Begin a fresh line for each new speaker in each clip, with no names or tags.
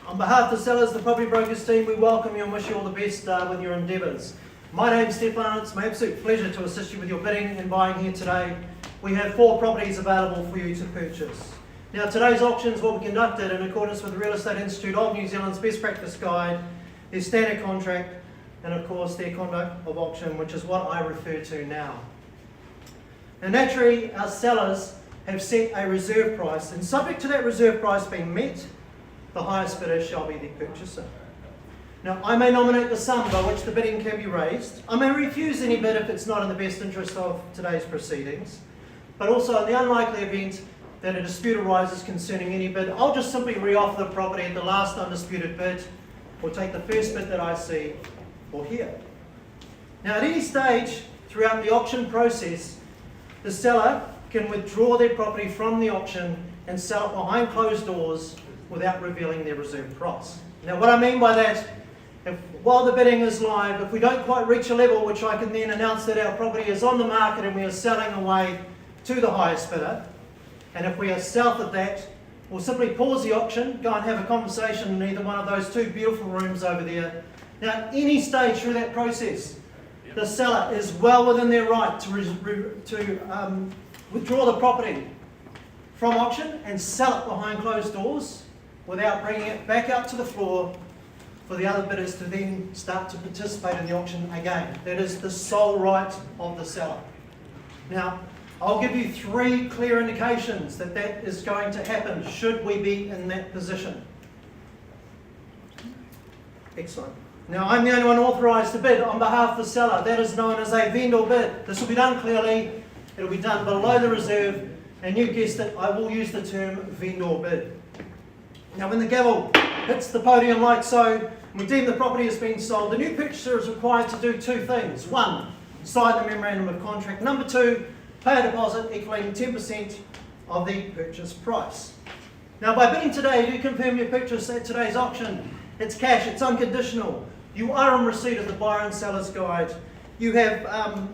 On behalf of the sellers, the property brokers team, we welcome you and wish you all the best with your endeavours. My name's Stefan. It's my absolute pleasure to assist you with your bidding and buying here today. We have 4 properties available for you to purchase. Now, today's auctions will be conducted in accordance with the Real Estate Institute of New Zealand's Best Practice Guide, their standard contract, and of course their conduct of auction, which is what I refer to now. And naturally, our sellers have set a reserve price, and subject to that reserve price being met, the highest bidder shall be the purchaser. Now, I may nominate the sum by which the bidding can be raised. I may refuse any bid if it's not in the best interest of today's proceedings. But also, in the unlikely event that a dispute arises concerning any bid, I'll just simply re-offer the property at the last undisputed bid, or take the first bid that I see or hear. Now, at any stage throughout the auction process, the seller can withdraw their property from the auction and sell it behind closed doors without revealing their reserve price. Now, what I mean by that, while the bidding is live, if we don't quite reach a level which I can then announce that our property is on the market and we are selling away to the highest bidder, and if we are south of that, we'll simply pause the auction, go and have a conversation in either one of those 2 beautiful rooms over there. Now, at any stage through that process, the seller is well within their right to withdraw the property from auction and sell it behind closed doors without bringing it back out to the floor for the other bidders to then start to participate in the auction again. That is the sole right of the seller. Now, I'll give you 3 clear indications that that is going to happen should we be in that position. Excellent. Now, I'm the only one authorised to bid on behalf of the seller. That is known as a vendor bid. This will be done clearly. It will be done below the reserve, and you guessed it, I will use the term vendor bid. Now, when the gavel hits the podium like so, and we deem the property has been sold, the new purchaser is required to do 2 things. 1, sign the memorandum of contract. Number 2, pay a deposit equaling 10% of the purchase price. Now, by bidding today, you confirm your purchase at today's auction. It's cash, it's unconditional. You are in receipt of the buyer and seller's guide. You have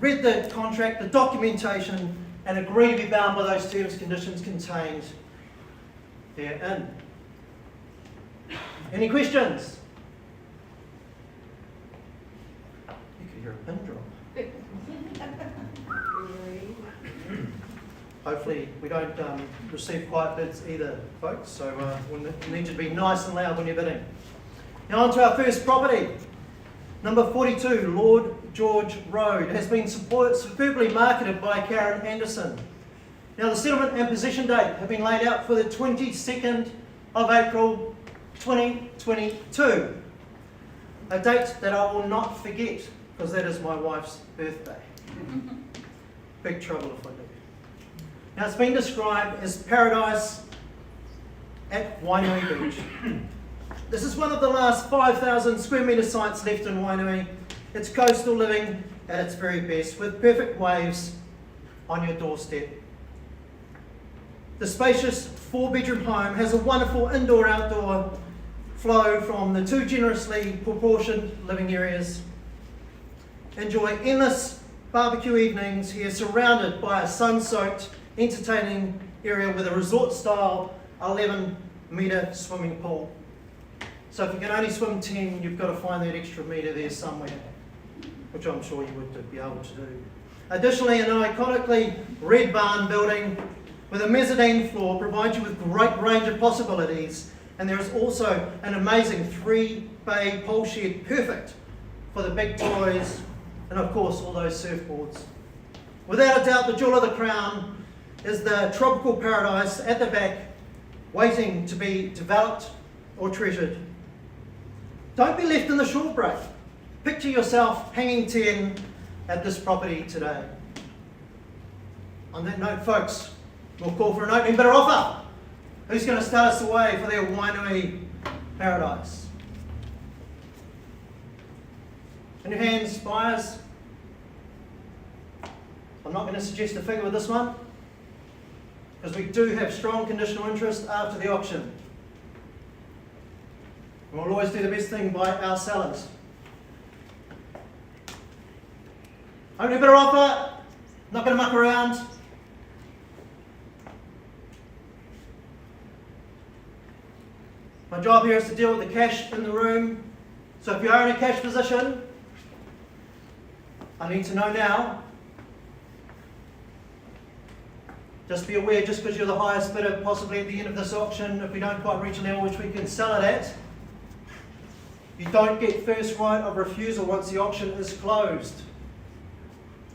read the contract, the documentation, and agree to be bound by those terms and conditions contained therein. Any questions? You could hear a pin drop. Hopefully we don't receive quiet bids either, folks, so we'll need you to be nice and loud when you're bidding. Now on to our first property. Number 42, Lord George Road, has been superbly marketed by Karen Anderson. Now, the settlement and possession date have been laid out for the 22nd of April 2022. A date that I will not forget, because that is my wife's birthday. Big trouble if I do. Now, it's been described as paradise at Wainui Beach. This is one of the last 5,000 square metre sites left in Wainui. It's coastal living at its very best, with perfect waves on your doorstep. The spacious 4-bedroom home has a wonderful indoor-outdoor flow from the 2 generously proportioned living areas. Enjoy endless barbecue evenings here, surrounded by a sun-soaked, entertaining area with a resort-style 11-metre swimming pool. So if you can only swim 10, you've got to find that extra metre there somewhere, which I'm sure you would be able to do. Additionally, an iconically red barn building with a mezzanine floor provides you with great range of possibilities, and there is also an amazing 3-bay pole shed, perfect for the big toys and of course all those surfboards. Without a doubt, the jewel of the crown is the tropical paradise at the back, waiting to be developed or treasured. Don't be left in the short break. Picture yourself hanging 10 at this property today. On that note, folks, we'll call for an opening bidder offer. Who's going to start us away for their Wainui paradise? In your hands, buyers. I'm not going to suggest a figure with this one, because we do have strong conditional interest after the auction. And we'll always do the best thing by our sellers. Opening bidder offer. Not going to muck around. My job here is to deal with the cash in the room. So if you are in a cash position, I need to know now. Just be aware, just because you're the highest bidder, possibly at the end of this auction, if we don't quite reach a level which we can sell it at, you don't get first right of refusal once the auction is closed.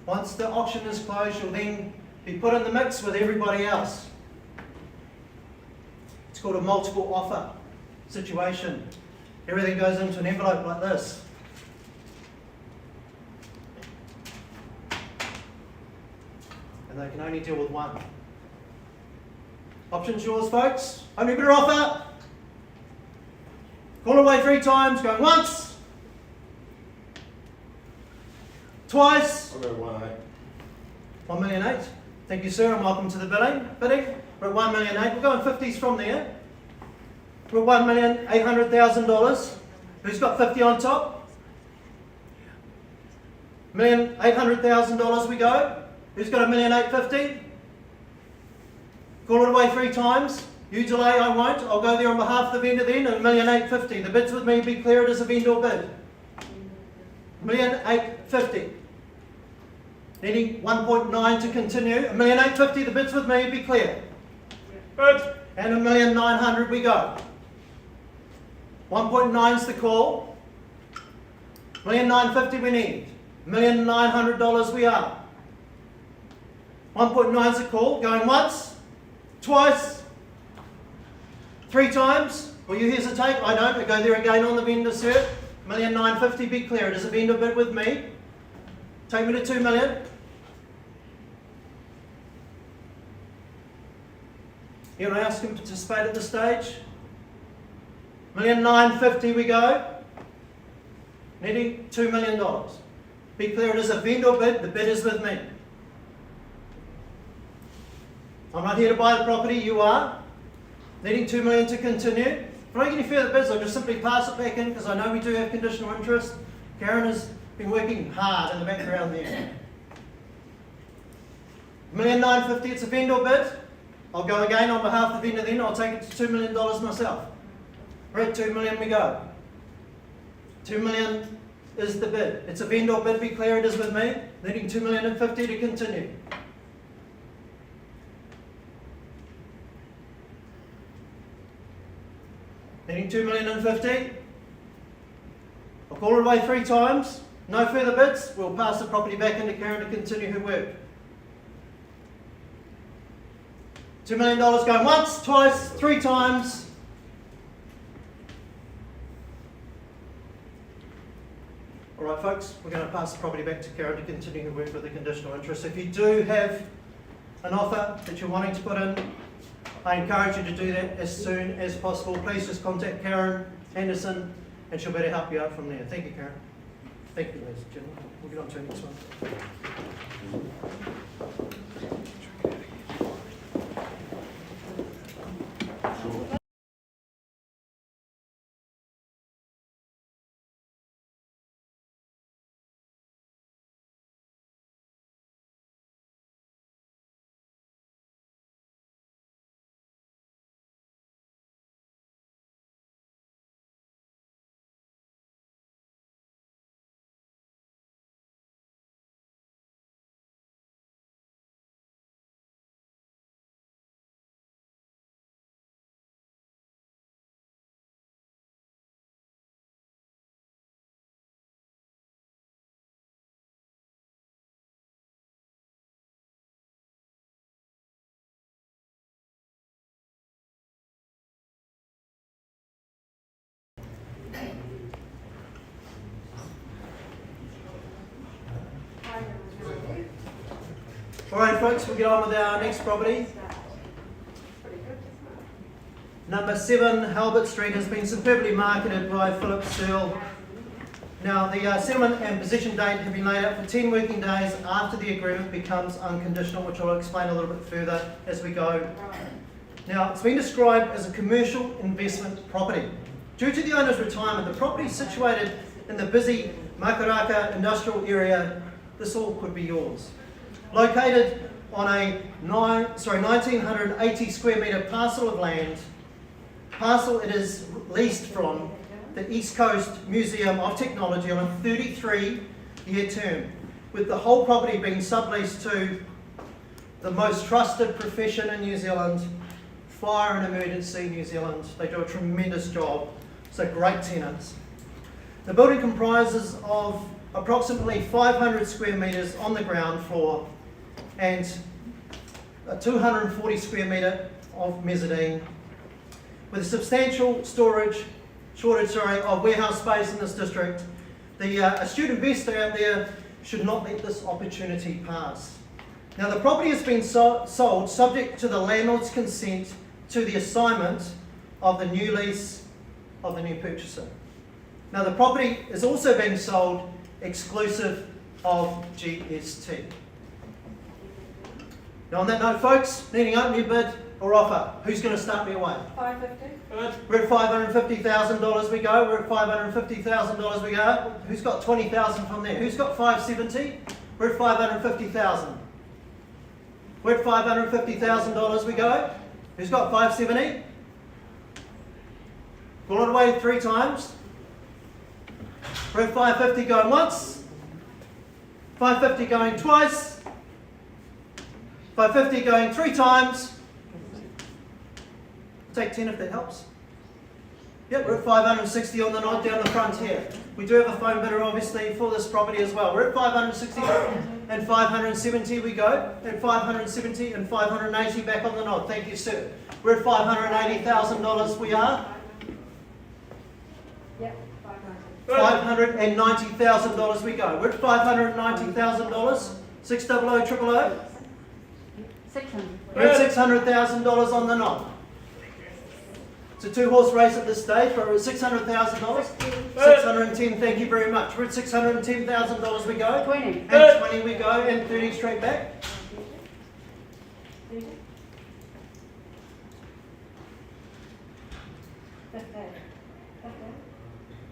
Once the auction is closed, you'll then be put in the mix with everybody else. It's called a multiple offer situation. Everything goes into an envelope like this. And they can only deal with one. Option's yours, folks. Only bidder offer. Call away 3 times, going once, twice.
I'll go 1.8.
1,000,008. Thank you, sir, and welcome to the bidding. We're at 1,000,008. We're going 50s from there. We're at $1,800,000. Who's got 50 on top? $1,800,000 we go. Who's got $1,850,000? Call it away 3 times. You delay, I won't. I'll go there on behalf of the vendor then, and $1,850,000. The bid's with me, be clear, it is a vendor bid. $1,850,000. Needing 1.9 to continue. $1,850,000, the bid's with me, be clear. Bid. And $1,900,000 we go. 1.9 is the call. $1,950,000 we need. $1,900,000 we are. 1.9 is the call. Going once, twice, 3 times. Will you hesitate? I don't. I go there again on the vendor cert. $1,950,000, be clear. It is a vendor bid with me. Take me to $2 million. Anyone else can participate at this stage? $1,950,000 we go. Needing $2 million. Be clear, it is a vendor bid. The bid is with me. I'm not here to buy the property, you are. Needing $2 million to continue. If I don't get any further bids, I'll just simply pass it back in because I know we do have conditional interest. Karen has been working hard in the background there. $1,950,000, it's a vendor bid. I'll go again on behalf of the vendor then. I'll take it to $2 million myself. We're at $2 million we go. $2 million is the bid. It's a vendor bid, be clear, it is with me. Needing $2,050,000 to continue. Needing $2,050,000. I'll call it away 3 times. No further bids. We'll pass the property back into Karen to continue her work. $2 million going once, twice, 3 times. All right, folks, we're going to pass the property back to Karen to continue her work with the conditional interest. If you do have an offer that you're wanting to put in, I encourage you to do that as soon as possible. Please just contact Karen Anderson and she'll be able to help you out from there. Thank you, Karen. Thank you, ladies and gentlemen. We'll get on to the next one. All right, folks, we'll get on with our next property. Number 7, Halbert Street, has been superbly marketed by Philip Searle. Now, the settlement and possession date have been laid out for 10 working days after the agreement becomes unconditional, which I'll explain a little bit further as we go. Now, it's been described as a commercial investment property. Due to the owner's retirement, the property is situated in the busy Makaraka industrial area. This all could be yours. Located on a 1,980 square metre parcel of land, parcel it is leased from the East Coast Museum of Technology on a 33-year term, with the whole property being subleased to the most trusted profession in New Zealand, Fire and Emergency New Zealand. They do a tremendous job, so great tenants. The building comprises of approximately 500 square metres on the ground floor and a 240 square metre of mezzanine, with a substantial shortage of warehouse space in this district. The astute investor out there should not let this opportunity pass. Now, the property has been sold subject to the landlord's consent to the assignment of the new lease of the new purchaser. Now, the property is also being sold exclusive of GST. Now, on that note, folks, needing open your bid or offer, who's going to start me away?
$550.
We're at $550,000 we go. We're at $550,000 we go. Who's got 20,000 from there? Who's got 570? We're at 550,000. We're at $550,000 we go. Who's got 570? Pull it away 3 times. We're at 550 going once. 550 going twice. 550 going 3 times. Take 10 if that helps. Yep, we're at 560 on the nod down the front here. We do have a phone bidder obviously for this property as well. We're at 560 and 570 we go. At 570 and 580 back on the nod. Thank you, sir. We're at $580,000 we are.
Yep,
$590,000 we go. We're at $590,000. 600 000.
600.
We're at $600,000 on the nod. It's a 2-horse race at this stage. We're at $600,000. 610, thank you very much. We're at $610,000 we go.
20.
And 20 we go, and 30 straight back.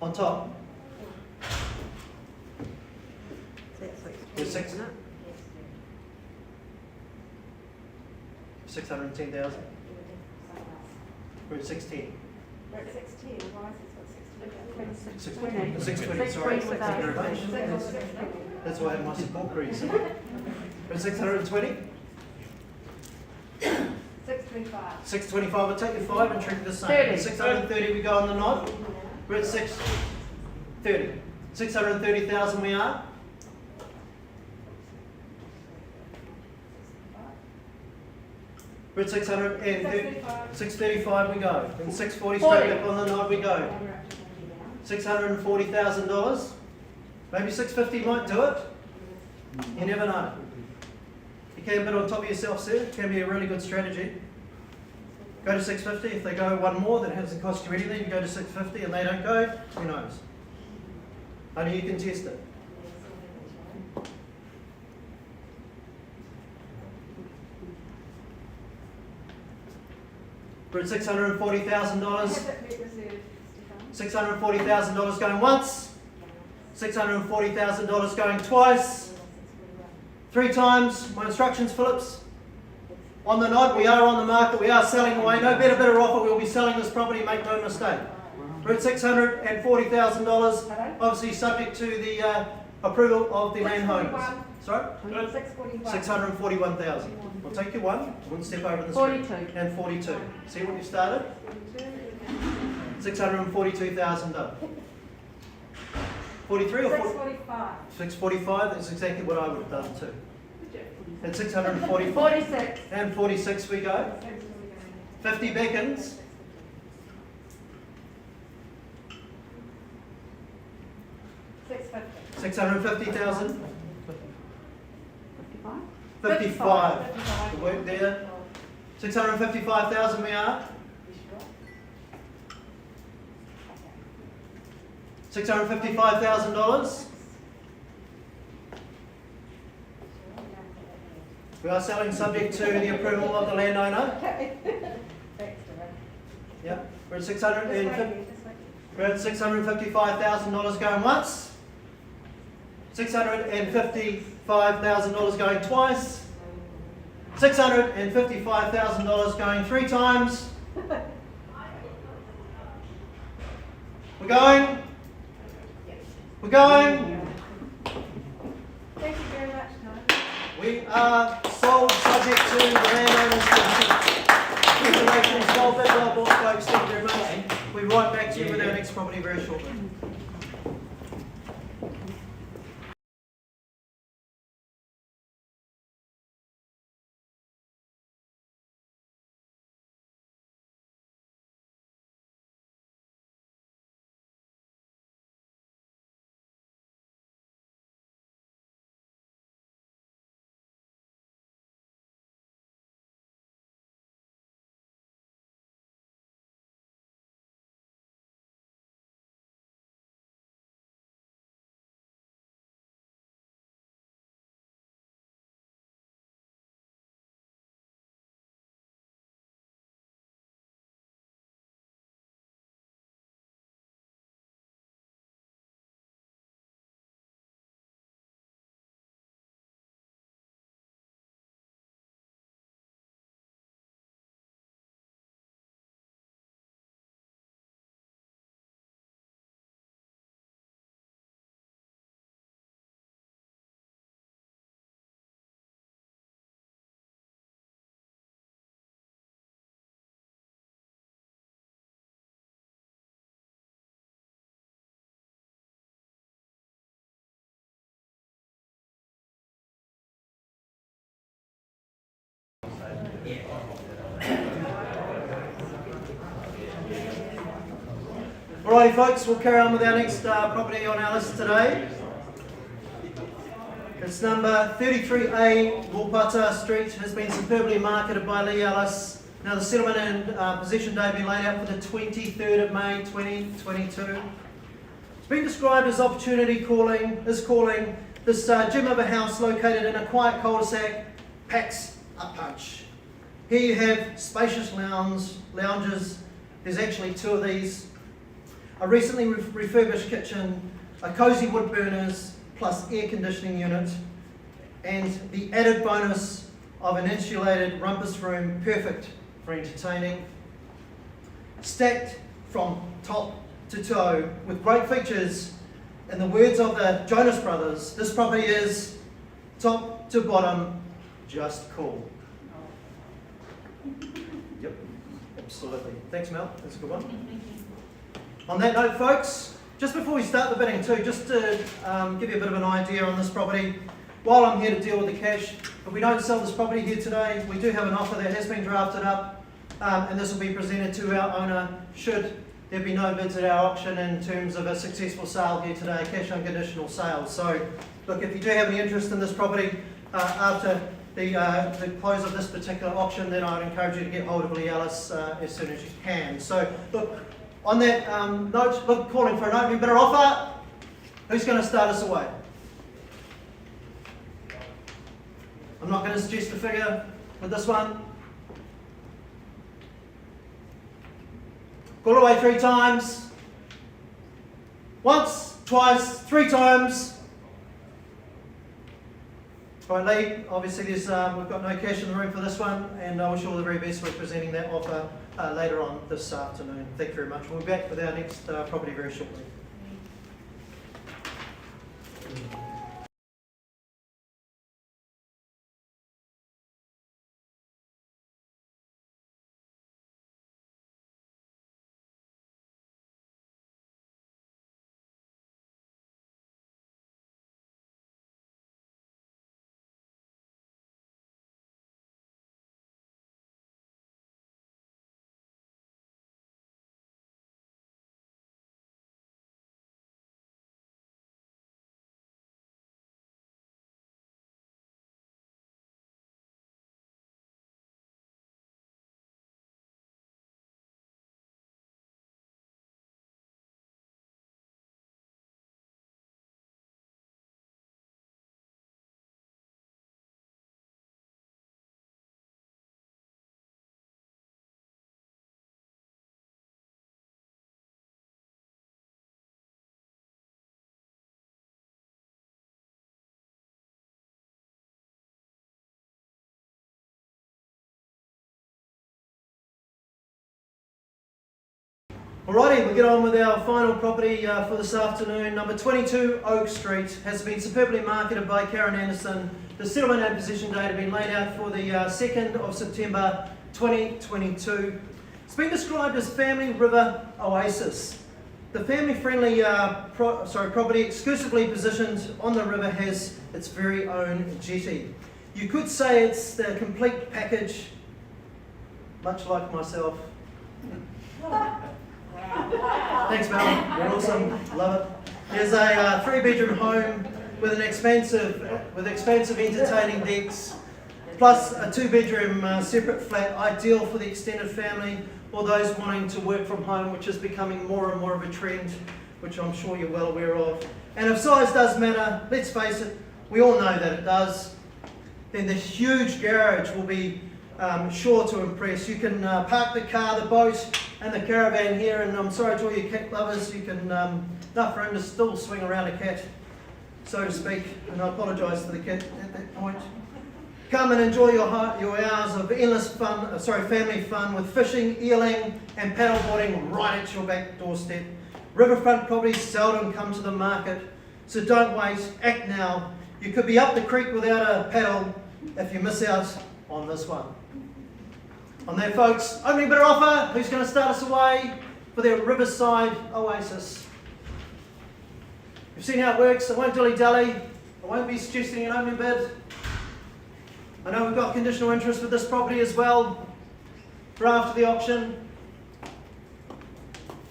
On top. We're 610,000. We're at 610.
We're at 610. Why is it
620. 620, sorry. Thank you very much. That's why I have my support grease. We're at 620.
625.
625, I'll take your 5 and treat it the same.
30.
630 we go on the nod. We're at 630. 630,000 we are. We're at 635 we go. And 640 straight back on the nod we go. $640,000. Maybe 650 might do it. You never know. You can bid on top of yourself, sir. It can be a really good strategy. Go to 650. If they go one more that hasn't cost you anything, you go to 650 and they don't go, who knows? Only you can test it. We're at $640,000. $640,000 going once. $640,000 going twice. 3 times. My instructions, Phillips. On the nod, we are on the market. We are selling away. No better bidder offer. We'll be selling this property. Make no mistake. We're at $640,000. Obviously subject to the approval of the landowners. Sorry? 641,000. We'll take your 1 step over the street.
42.
And 42. See what you started? 642,000 done. 43 or
645.
645, that's exactly what I would have done too. And 645.
46.
And 46 we go. 50 beckons. 650,000. 55. The work there. 655,000 we are. $655,000. We are selling subject to the approval of the landowner. Yep. We're at $655,000 going once. $655,000 going twice. $655,000 going 3 times. We're going? We're going?
Thank you very much, Tom.
We are sold subject to the landowner's consent. Information is sold, bid well bought, folks. Thank you very much. We'll be right back to you with our next property very shortly. Alrighty folks, we'll carry on with our next property on our list today. It's number 33A, Wolpata Street, has been superbly marketed by Lee Ellis. Now the settlement and possession date been laid out for the 23rd of May 2022. It's been described as calling this gem of a house located in a quiet cul-de-sac packs a punch. Here you have spacious lounges, there's actually two of these, a recently refurbished kitchen, a cosy wood burners plus air conditioning unit, and the added bonus of an insulated rumpus room perfect for entertaining. Stacked from top to toe with great features, in the words of the Jonas Brothers, this property is top to bottom just cool. Yep, absolutely. Thanks Mel, that's a good one. On that note folks, just before we start the bidding too, just to give you a bit of an idea on this property, while I'm here to deal with the cash, if we don't sell this property here today, we do have an offer that has been drafted up and this will be presented to our owner should there be no bids at our auction in terms of a successful sale here today, cash unconditional sale. So look, if you do have any interest in this property after the close of this particular auction, then I'd encourage you to get hold of Lee Ellis as soon as you can. So look, on that note, look, calling for an opening bidder offer. Who's going to start us away? I'm not going to suggest a figure with this one. Call away 3 times. Once, twice, 3 times. Right, Lee, obviously we've got no cash in the room for this one, and I wish you all the very best with presenting that offer later on this afternoon. Thank you very much. We'll be back with our next property very shortly. Alrighty, we'll get on with our final property for this afternoon. Number 22 Oak Street has been superbly marketed by Karen Anderson. The settlement and possession date have been laid out for the 2nd of September 2022. It's been described as family river oasis. The family-friendly property exclusively positioned on the river has its very own jetty. You could say it's the complete package, much like myself. Thanks, Mel. You're awesome. Love it. There's a 3-bedroom home with expansive entertaining decks, plus a 2-bedroom separate flat, ideal for the extended family or those wanting to work from home, which is becoming more and more of a trend, which I'm sure you're well aware of. And if size does matter, let's face it, we all know that it does, then the huge garage will be sure to impress. You can park the car, the boat, and the caravan here, and I'm sorry to all you cat lovers, you can enough room to still swing around a cat, so to speak, and I apologise to the cat at that point. Come and enjoy your hours of endless fun, family fun with fishing, eeling, and paddleboarding right at your back doorstep. Riverfront properties seldom come to the market, so don't wait, act now. You could be up the creek without a paddle if you miss out on this one. On that, folks, opening bidder offer. Who's going to start us away for their Riverside Oasis? You've seen how it works. I won't dilly-dally. I won't be suggesting an opening bid. I know we've got conditional interest with this property as well for after the auction.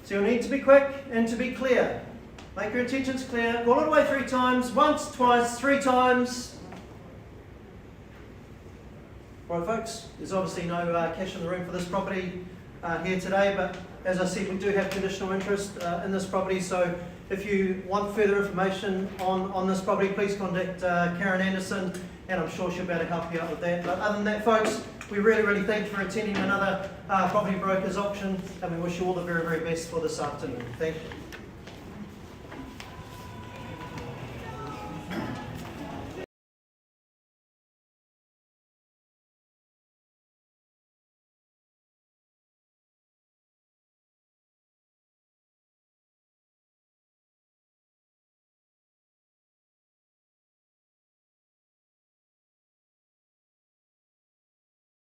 So you'll need to be quick and to be clear. Make your intentions clear. Call it away 3 times. Once, twice, 3 times. Right, folks, there's obviously no cash in the room for this property here today, but as I said, we do have conditional interest in this property, so if you want further information on this property, please contact Karen Anderson, and I'm sure she'll be able to help you out with that. But other than that, folks, we really thank you for attending another Property Brokers auction, and we wish you all the very best for this afternoon. Thank you.